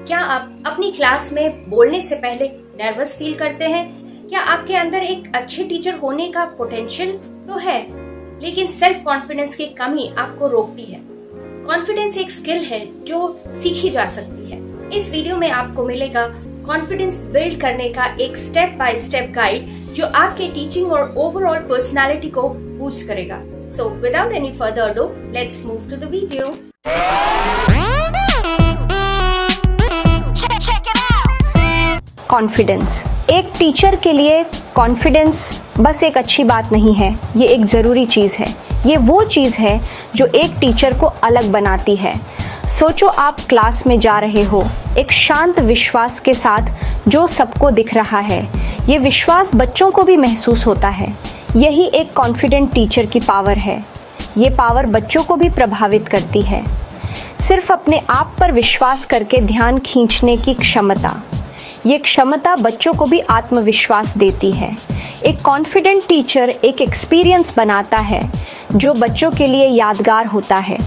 क्या आप अपनी क्लास में बोलने से पहले नर्वस फील करते हैं? क्या आपके अंदर एक अच्छे टीचर होने का पोटेंशियल तो है, लेकिन सेल्फ कॉन्फिडेंस की कमी आपको रोकती है? कॉन्फिडेंस एक स्किल है जो सीखी जा सकती है। इस वीडियो में आपको मिलेगा कॉन्फिडेंस बिल्ड करने का एक स्टेप बाय स्टेप गाइड जो आपके टीचिंग और ओवरऑल पर्सनालिटी को बूस्ट करेगा। So without any further ado, let's move to the video. Confidence. एक टीचर के लिए कॉन्फिडेंस बस एक अच्छी बात नहीं है, ये एक ज़रूरी चीज़ है। ये वो चीज़ है जो एक टीचर को अलग बनाती है। सोचो, आप क्लास में जा रहे हो एक शांत विश्वास के साथ जो सबको दिख रहा है। ये विश्वास बच्चों को भी महसूस होता है। यही एक कॉन्फिडेंट टीचर की पावर है। ये पावर बच्चों को भी प्रभावित करती है। सिर्फ अपने आप पर विश्वास करके ध्यान खींचने की क्षमता, ये क्षमता बच्चों को भी आत्मविश्वास देती है। एक कॉन्फिडेंट टीचर एक एक्सपीरियंस बनाता है जो बच्चों के लिए यादगार होता है,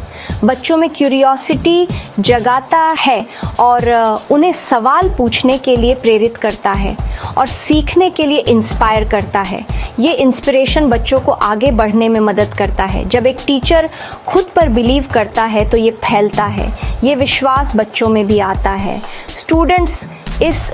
बच्चों में क्यूरियोसिटी जगाता है और उन्हें सवाल पूछने के लिए प्रेरित करता है और सीखने के लिए इंस्पायर करता है। ये इंस्पिरेशन बच्चों को आगे बढ़ने में मदद करता है। जब एक टीचर खुद पर बिलीव करता है तो ये फैलता है, ये विश्वास बच्चों में भी आता है। स्टूडेंट्स इस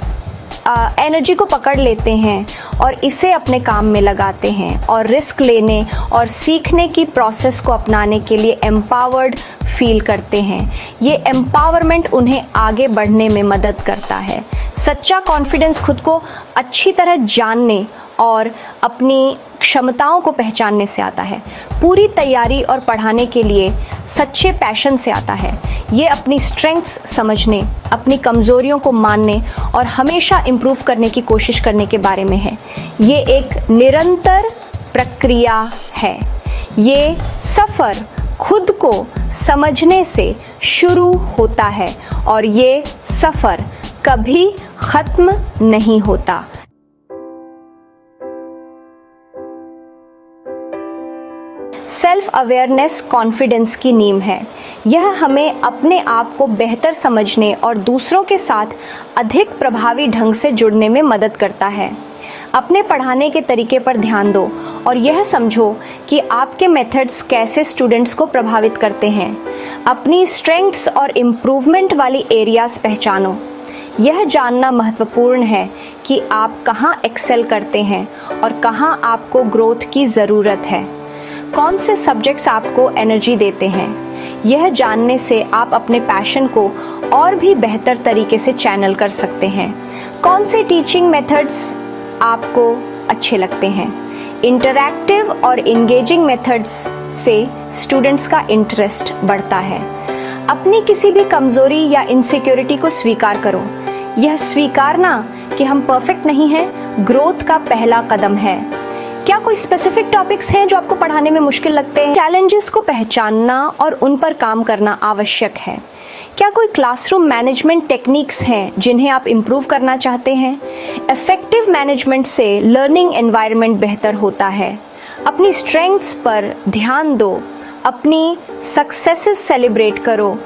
एनर्जी को पकड़ लेते हैं और इसे अपने काम में लगाते हैं और रिस्क लेने और सीखने की प्रोसेस को अपनाने के लिए एम्पावर्ड फील करते हैं। ये एम्पावरमेंट उन्हें आगे बढ़ने में मदद करता है। सच्चा कॉन्फिडेंस खुद को अच्छी तरह जानने और अपनी क्षमताओं को पहचानने से आता है। पूरी तैयारी और पढ़ाने के लिए सच्चे पैशन से आता है। ये अपनी स्ट्रेंथ्स समझने, अपनी कमज़ोरियों को मानने और हमेशा इम्प्रूव करने की कोशिश करने के बारे में है। ये एक निरंतर प्रक्रिया है। ये सफ़र खुद को समझने से शुरू होता है और ये सफ़र कभी ख़त्म नहीं होता। सेल्फ अवेयरनेस कॉन्फिडेंस की नींव है। यह हमें अपने आप को बेहतर समझने और दूसरों के साथ अधिक प्रभावी ढंग से जुड़ने में मदद करता है। अपने पढ़ाने के तरीके पर ध्यान दो और यह समझो कि आपके मेथड्स कैसे स्टूडेंट्स को प्रभावित करते हैं। अपनी स्ट्रेंथ्स और इम्प्रूवमेंट वाली एरियाज पहचानो। यह जानना महत्वपूर्ण है कि आप कहाँ एक्सेल करते हैं और कहाँ आपको ग्रोथ की ज़रूरत है। कौन से सब्जेक्ट्स आपको एनर्जी देते हैं। यह जानने से आप अपने पैशन को और भी बेहतर तरीके से चैनल कर सकते हैं। कौन से टीचिंग मेथड्स आपको अच्छे लगते हैं। इंटरैक्टिव और इंगेजिंग मेथड्स से स्टूडेंट्स का इंटरेस्ट बढ़ता है। अपनी किसी भी कमजोरी या इनसिक्योरिटी को स्वीकार करो। यह स्वीकारना कि हम परफेक्ट नहीं हैं, ग्रोथ का पहला कदम है। क्या कोई स्पेसिफिक टॉपिक्स हैं जो आपको पढ़ाने में मुश्किल लगते हैं? चैलेंजेस को पहचानना और उन पर काम करना आवश्यक है। क्या कोई क्लासरूम मैनेजमेंट टेक्निक्स हैं जिन्हें आप इम्प्रूव करना चाहते हैं? इफेक्टिव मैनेजमेंट से लर्निंग एनवायरनमेंट बेहतर होता है। अपनी स्ट्रेंथ्स पर ध्यान दो, अपनी सक्सेसेस सेलिब्रेट करो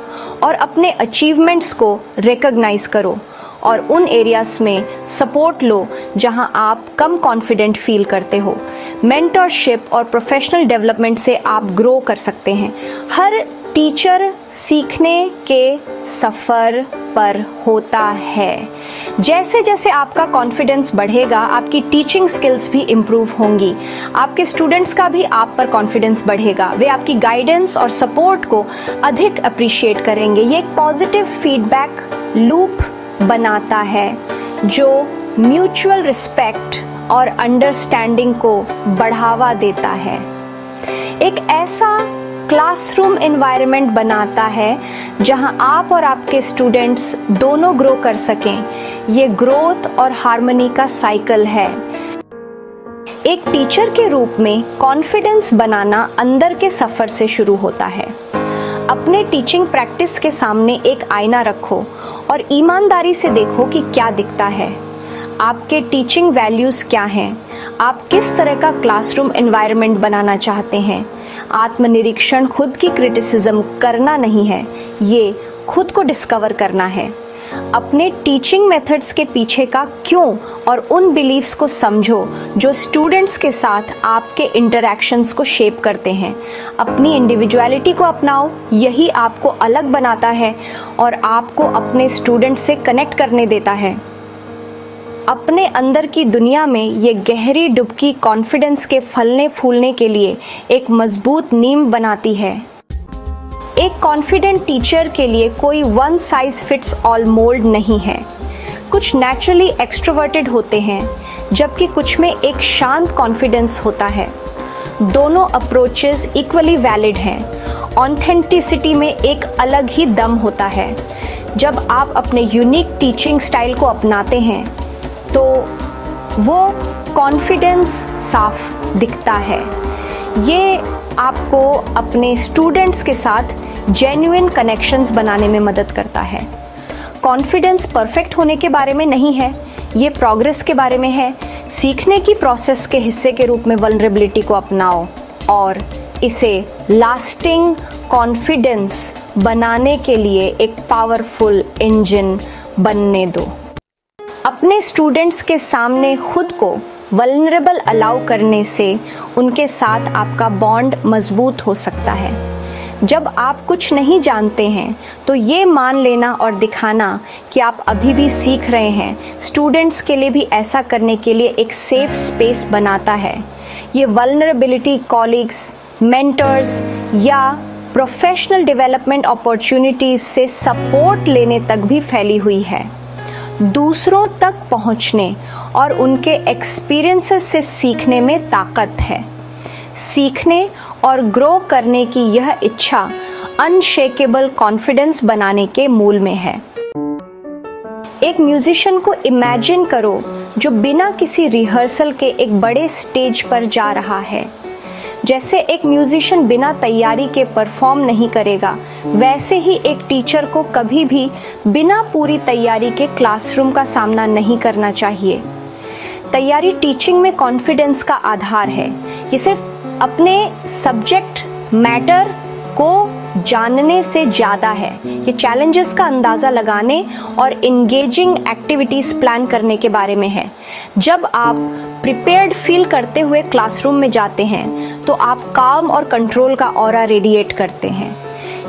और अपने अचीवमेंट्स को रिकॉग्नाइज करो और उन एरियाज में सपोर्ट लो जहां आप कम कॉन्फिडेंट फील करते हो। मेंटरशिप और प्रोफेशनल डेवलपमेंट से आप ग्रो कर सकते हैं। हर टीचर सीखने के सफ़र पर होता है। जैसे जैसे आपका कॉन्फिडेंस बढ़ेगा, आपकी टीचिंग स्किल्स भी इम्प्रूव होंगी। आपके स्टूडेंट्स का भी आप पर कॉन्फिडेंस बढ़ेगा। वे आपकी गाइडेंस और सपोर्ट को अधिक अप्रिशिएट करेंगे। ये एक पॉजिटिव फीडबैक लूप बनाता है जो म्यूचुअल रिस्पेक्ट और अंडरस्टैंडिंग को बढ़ावा देता है। एक ऐसा क्लासरूम एनवायरनमेंट बनाता है जहां आप और आपके स्टूडेंट्स दोनों ग्रो कर सकें। ये ग्रोथ और हार्मनी का साइकिल है। एक टीचर के रूप में कॉन्फिडेंस बनाना अंदर के सफर से शुरू होता है। अपने टीचिंग प्रैक्टिस के सामने एक आईना रखो और ईमानदारी से देखो कि क्या दिखता है। आपके टीचिंग वैल्यूज क्या हैं? आप किस तरह का क्लासरूम एनवायरनमेंट बनाना चाहते हैं? आत्मनिरीक्षण खुद की क्रिटिसिज्म करना नहीं है, ये खुद को डिस्कवर करना है। अपने टीचिंग मेथड्स के पीछे का क्यों और उन बिलीव्स को समझो जो स्टूडेंट्स के साथ आपके इंटरैक्शंस को शेप करते हैं। अपनी इंडिविजुअलिटी को अपनाओ, यही आपको अलग बनाता है और आपको अपने स्टूडेंट से कनेक्ट करने देता है। अपने अंदर की दुनिया में ये गहरी डुबकी कॉन्फिडेंस के फलने फूलने के लिए एक मजबूत नींव बनाती है। एक कॉन्फिडेंट टीचर के लिए कोई one size fits all mould नहीं है। कुछ नेचुरली एक्सट्रोवर्टेड होते हैं, जबकि कुछ में एक शांत कॉन्फिडेंस होता है। दोनों अप्रोचेस इक्वली वैलिड हैं। ऑथेंटिसिटी में एक अलग ही दम होता है। जब आप अपने यूनिक टीचिंग स्टाइल को अपनाते हैं तो वो कॉन्फिडेंस साफ दिखता है। ये आपको अपने स्टूडेंट्स के साथ जेन्युइन कनेक्शंस बनाने में मदद करता है। कॉन्फिडेंस परफेक्ट होने के बारे में नहीं है, ये प्रोग्रेस के बारे में है। सीखने की प्रोसेस के हिस्से के रूप में वल्नरेबिलिटी को अपनाओ और इसे लास्टिंग कॉन्फिडेंस बनाने के लिए एक पावरफुल इंजन बनने दो। अपने स्टूडेंट्स के सामने खुद को वल्नरेबल अलाउ करने से उनके साथ आपका बॉन्ड मजबूत हो सकता है। जब आप कुछ नहीं जानते हैं तो ये मान लेना और दिखाना कि आप अभी भी सीख रहे हैं, स्टूडेंट्स के लिए भी ऐसा करने के लिए एक सेफ स्पेस बनाता है। ये वल्नरेबिलिटी कॉलीग्स, मेंटर्स या प्रोफेशनल डेवलपमेंट अपॉर्चुनिटीज से सपोर्ट लेने तक भी फैली हुई है। दूसरों तक पहुंचने और उनके एक्सपीरियंसेस से सीखने में ताकत है। सीखने और ग्रो करने की यह इच्छा अनशेकेबल कॉन्फिडेंस बनाने के मूल में है। एक म्यूजिशियन को इमेजिन करो जो बिना किसी रिहर्सल के एक बड़े स्टेज पर जा रहा है। जैसे एक म्यूजिशियन बिना तैयारी के परफॉर्म नहीं करेगा, वैसे ही एक टीचर को कभी भी बिना पूरी तैयारी के क्लासरूम का सामना नहीं करना चाहिए। तैयारी टीचिंग में कॉन्फिडेंस का आधार है। ये सिर्फ अपने सब्जेक्ट मैटर को जानने से ज़्यादा है। ये चैलेंजेस का अंदाज़ा लगाने और इंगेजिंग एक्टिविटीज़ प्लान करने के बारे में है। जब आप प्रिपेयर्ड फील करते हुए क्लासरूम में जाते हैं तो आप काम और कंट्रोल का ऑरा रेडिएट करते हैं।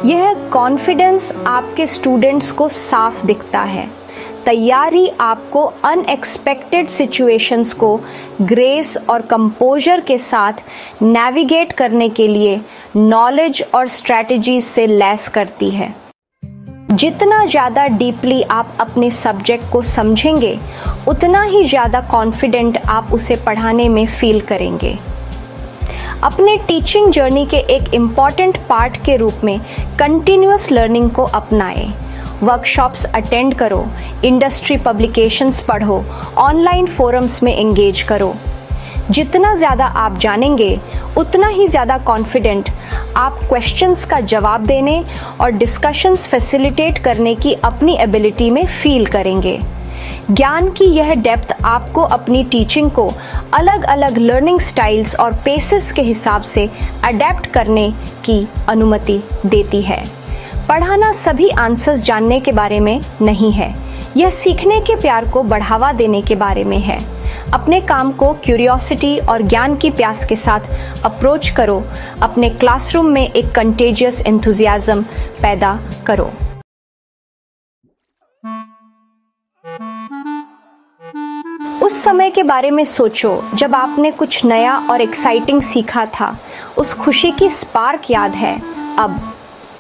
यह कॉन्फिडेंस आपके स्टूडेंट्स को साफ दिखता है। तैयारी आपको अनएक्सपेक्टेड सिचुएशंस को ग्रेस और कंपोजर के साथ नेविगेट करने के लिए नॉलेज और स्ट्रैटेजीज से लैस करती है। जितना ज़्यादा डीपली आप अपने सब्जेक्ट को समझेंगे, उतना ही ज़्यादा कॉन्फिडेंट आप उसे पढ़ाने में फील करेंगे। अपने टीचिंग जर्नी के एक इम्पॉर्टेंट पार्ट के रूप में कंटिन्यूअस लर्निंग को अपनाएं। वर्कशॉप्स अटेंड करो, इंडस्ट्री पब्लिकेशंस पढ़ो, ऑनलाइन फोरम्स में एंगेज करो। जितना ज़्यादा आप जानेंगे, उतना ही ज़्यादा कॉन्फिडेंट आप क्वेश्चंस का जवाब देने और डिस्कशंस फैसिलिटेट करने की अपनी एबिलिटी में फील करेंगे। ज्ञान की यह डेप्थ आपको अपनी टीचिंग को अलग अलग लर्निंग स्टाइल्स और पेसेस के हिसाब से अडेप्ट करने की अनुमति देती है। पढ़ाना सभी आंसर्स जानने के बारे में नहीं है, यह सीखने के प्यार को बढ़ावा देने के बारे में है। अपने काम को क्यूरियोसिटी और ज्ञान की प्यास के साथ अप्रोच करो। अपने क्लासरूम में एक कंटेजियस एंथुजियाज्म पैदा करो। उस समय के बारे में सोचो जब आपने कुछ नया और एक्साइटिंग सीखा था। उस खुशी की स्पार्क याद है। अब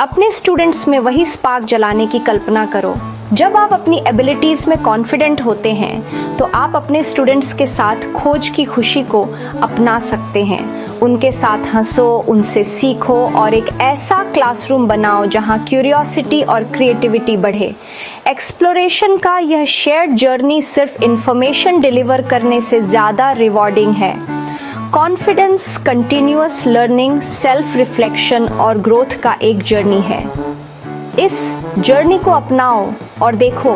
अपने स्टूडेंट्स में वही स्पार्क जलाने की कल्पना करो। जब आप अपनी एबिलिटीज़ में कॉन्फिडेंट होते हैं तो आप अपने स्टूडेंट्स के साथ खोज की खुशी को अपना सकते हैं। उनके साथ हंसो, उनसे सीखो और एक ऐसा क्लासरूम बनाओ जहां क्यूरियोसिटी और क्रिएटिविटी बढ़े। एक्सप्लोरेशन का यह शेयर्ड जर्नी सिर्फ इंफॉर्मेशन डिलीवर करने से ज़्यादा रिवॉर्डिंग है। Confidence continuous learning, self reflection और ग्रोथ का एक जर्नी है। इस जर्नी को अपनाओ और देखो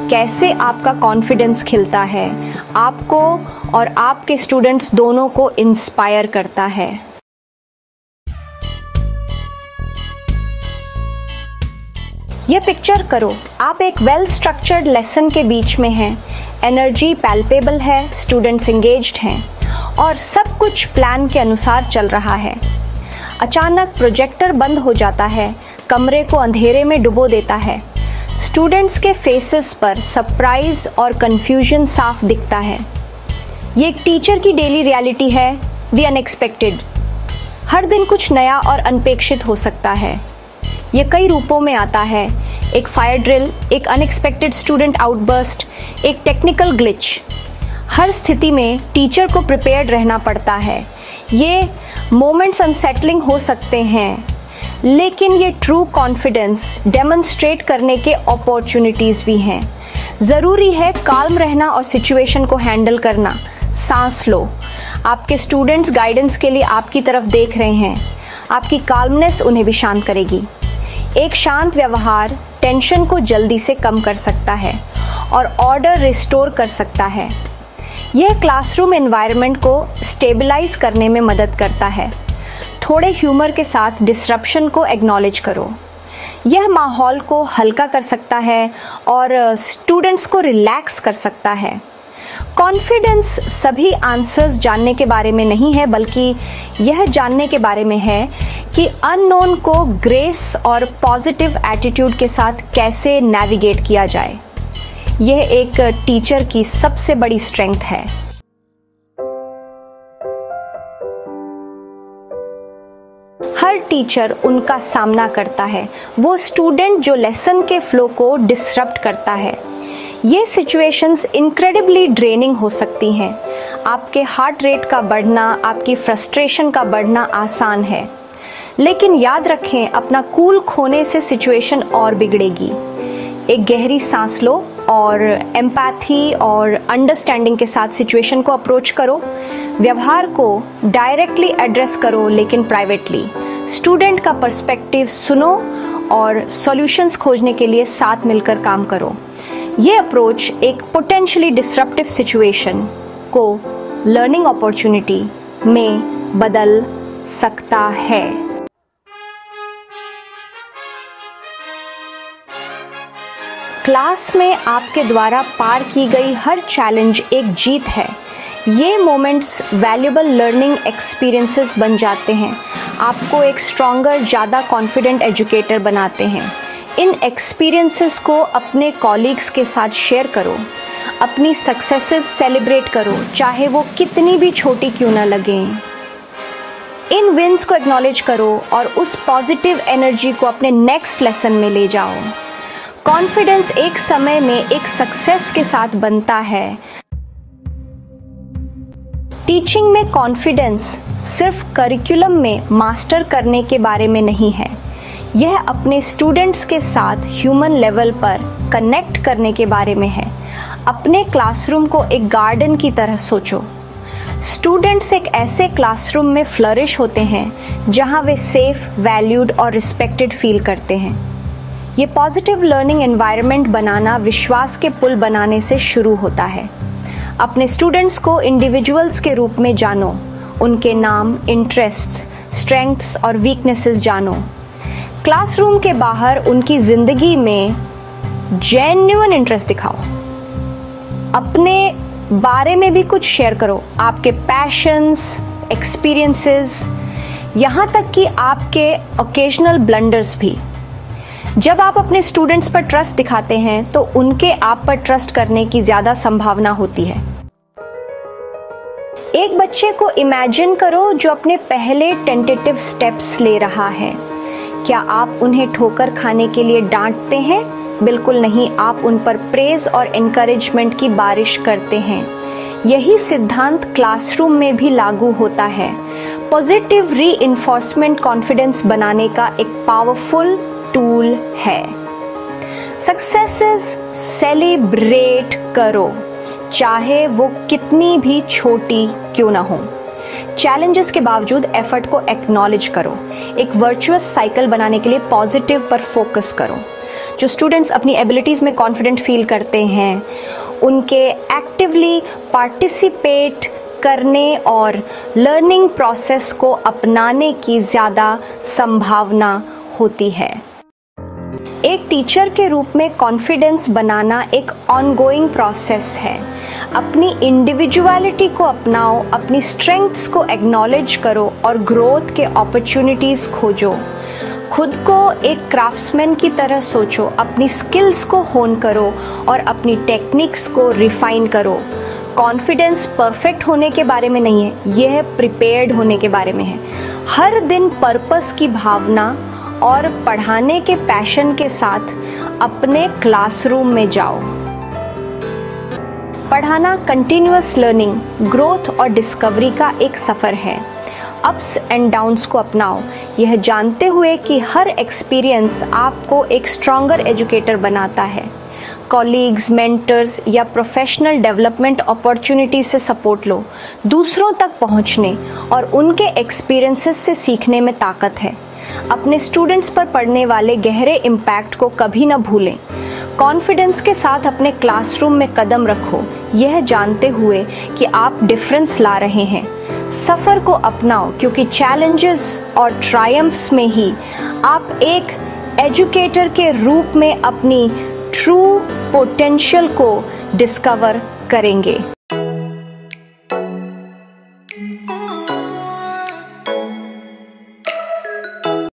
कैसे आपका कॉन्फिडेंस खिलता है, आपको और आपके स्टूडेंट्स दोनों को इंस्पायर करता है। ये पिक्चर करो, आप एक वेल स्ट्रक्चर्ड लेसन के बीच में हैं, एनर्जी पैल्पेबल है, स्टूडेंट्स एंगेज्ड हैं और सब कुछ प्लान के अनुसार चल रहा है। अचानक प्रोजेक्टर बंद हो जाता है, कमरे को अंधेरे में डुबो देता है। स्टूडेंट्स के फेसेस पर सरप्राइज और कंफ्यूजन साफ दिखता है। ये एक टीचर की डेली रियलिटी है, द अनएक्सपेक्टेड। हर दिन कुछ नया और अनपेक्षित हो सकता है। ये कई रूपों में आता है, एक फायर ड्रिल, एक अनएक्सपेक्टेड स्टूडेंट आउटबर्स्ट, एक टेक्निकल ग्लिच। हर स्थिति में टीचर को प्रिपेयर्ड रहना पड़ता है। ये मोमेंट्स अनसेटलिंग हो सकते हैं, लेकिन ये ट्रू कॉन्फिडेंस डेमोन्स्ट्रेट करने के अपॉर्चुनिटीज़ भी हैं। ज़रूरी है काल्म रहना और सिचुएशन को हैंडल करना। सांस लो, आपके स्टूडेंट्स गाइडेंस के लिए आपकी तरफ देख रहे हैं। आपकी काल्मनेस उन्हें भी शांत करेगी। एक शांत व्यवहार टेंशन को जल्दी से कम कर सकता है और ऑर्डर रिस्टोर कर सकता है। यह क्लासरूम एनवायरनमेंट को स्टेबलाइज करने में मदद करता है। थोड़े ह्यूमर के साथ डिसरप्शन को एक्नॉलेज करो। यह माहौल को हल्का कर सकता है और स्टूडेंट्स को रिलैक्स कर सकता है। कॉन्फिडेंस सभी आंसर्स जानने के बारे में नहीं है, बल्कि यह जानने के बारे में है कि अननोन को ग्रेस और पॉजिटिव एटीट्यूड के साथ कैसे नेविगेट किया जाए। यह एक टीचर की सबसे बड़ी स्ट्रेंथ है। हर टीचर उनका सामना करता है, वो स्टूडेंट जो लेसन के फ्लो को डिसरप्ट करता है। ये सिचुएशंस इनक्रेडिबली ड्रेनिंग हो सकती हैं। आपके हार्ट रेट का बढ़ना, आपकी फ्रस्ट्रेशन का बढ़ना आसान है, लेकिन याद रखें, अपना कूल खोने से सिचुएशन और बिगड़ेगी। एक गहरी सांस लो और एम्पैथी और अंडरस्टैंडिंग के साथ सिचुएशन को अप्रोच करो। व्यवहार को डायरेक्टली एड्रेस करो, लेकिन प्राइवेटली। स्टूडेंट का पर्सपेक्टिव सुनो और सॉल्यूशंस खोजने के लिए साथ मिलकर काम करो। ये अप्रोच एक पोटेंशियली डिसरप्टिव सिचुएशन को लर्निंग अपॉर्चुनिटी में बदल सकता है। क्लास में आपके द्वारा पार की गई हर चैलेंज एक जीत है। ये मोमेंट्स वैल्यूएबल लर्निंग एक्सपीरियंसेस बन जाते हैं, आपको एक स्ट्रॉन्गर, ज़्यादा कॉन्फिडेंट एजुकेटर बनाते हैं। इन एक्सपीरियंसेस को अपने कॉलीग्स के साथ शेयर करो। अपनी सक्सेसेस सेलिब्रेट करो, चाहे वो कितनी भी छोटी क्यों ना लगें। इन विन्स को एक्नॉलेज करो और उस पॉजिटिव एनर्जी को अपने नेक्स्ट लेसन में ले जाओ। कॉन्फिडेंस एक समय में एक सक्सेस के साथ बनता है। टीचिंग में कॉन्फिडेंस सिर्फ करिकुलम में मास्टर करने के बारे में नहीं है, यह अपने स्टूडेंट्स के साथ ह्यूमन लेवल पर कनेक्ट करने के बारे में है। अपने क्लासरूम को एक गार्डन की तरह सोचो। स्टूडेंट्स एक ऐसे क्लासरूम में फ्लरिश होते हैं जहां वे सेफ, वैल्यूड और रिस्पेक्टेड फील करते हैं। ये पॉजिटिव लर्निंग एनवायरनमेंट बनाना विश्वास के पुल बनाने से शुरू होता है। अपने स्टूडेंट्स को इंडिविजुअल्स के रूप में जानो, उनके नाम, इंटरेस्ट्स, स्ट्रेंथ्स और वीकनेसेस जानो। क्लासरूम के बाहर उनकी जिंदगी में जेन्युइन इंटरेस्ट दिखाओ। अपने बारे में भी कुछ शेयर करो, आपके पैशंस, एक्सपीरियंसेस, यहाँ तक कि आपके ओकेजनल ब्लंडर्स भी। जब आप अपने स्टूडेंट्स पर ट्रस्ट दिखाते हैं तो उनके आप पर ट्रस्ट करने की ज्यादा संभावना होती है। एक बच्चे को इमेजिन करो जो अपने पहले टेंटेटिव स्टेप्स ले रहा है। क्या आप उन्हें ठोकर खाने के लिए डांटते हैं? बिल्कुल नहीं, आप उन पर प्रेज और एनकरेजमेंट की बारिश करते हैं। यही सिद्धांत क्लासरूम में भी लागू होता है। पॉजिटिव रीइंफोर्समेंट कॉन्फिडेंस बनाने का एक पावरफुल टूल है। सक्सेसेस सेलिब्रेट करो, चाहे वो कितनी भी छोटी क्यों ना हो। चैलेंजेस के बावजूद एफर्ट को एक्नॉलेज करो। एक वर्चुअस साइकिल बनाने के लिए पॉजिटिव पर फोकस करो। जो स्टूडेंट्स अपनी एबिलिटीज में कॉन्फिडेंट फील करते हैं, उनके एक्टिवली पार्टिसिपेट करने और लर्निंग प्रोसेस को अपनाने की ज़्यादा संभावना होती है। एक टीचर के रूप में कॉन्फिडेंस बनाना एक ऑनगोइंग प्रोसेस है। अपनी इंडिविजुअलिटी को अपनाओ, अपनी स्ट्रेंथ्स को एक्नॉलेज करो और ग्रोथ के अपॉर्चुनिटीज खोजो। खुद को एक क्राफ्ट्समैन की तरह सोचो, अपनी स्किल्स को होन करो और अपनी टेक्निक्स को रिफाइन करो। कॉन्फिडेंस परफेक्ट होने के बारे में नहीं है, यह प्रिपेयर्ड होने के बारे में है। हर दिन पर्पस की भावना और पढ़ाने के पैशन के साथ अपने क्लासरूम में जाओ। पढ़ाना कंटिन्यूअस लर्निंग, ग्रोथ और डिस्कवरी का एक सफर है। अप्स एंड डाउन्स को अपनाओ, यह जानते हुए कि हर एक्सपीरियंस आपको एक स्ट्रॉन्गर एजुकेटर बनाता है। कॉलीग्स, मेंटर्स या प्रोफेशनल डेवलपमेंट अपॉर्चुनिटी से सपोर्ट लो। दूसरों तक पहुंचने और उनके एक्सपीरियंसेस से सीखने में ताकत है। अपने स्टूडेंट्स पर पड़ने वाले गहरे इम्पैक्ट को कभी न भूलें। कॉन्फिडेंस के साथ अपने क्लासरूम में कदम रखो, यह जानते हुए कि आप डिफरेंस ला रहे हैं। सफर को अपनाओ, क्योंकि चैलेंजेस और ट्रायम्फ्स में ही आप एक एजुकेटर के रूप में अपनी ट्रू पोटेंशियल को डिस्कवर करेंगे।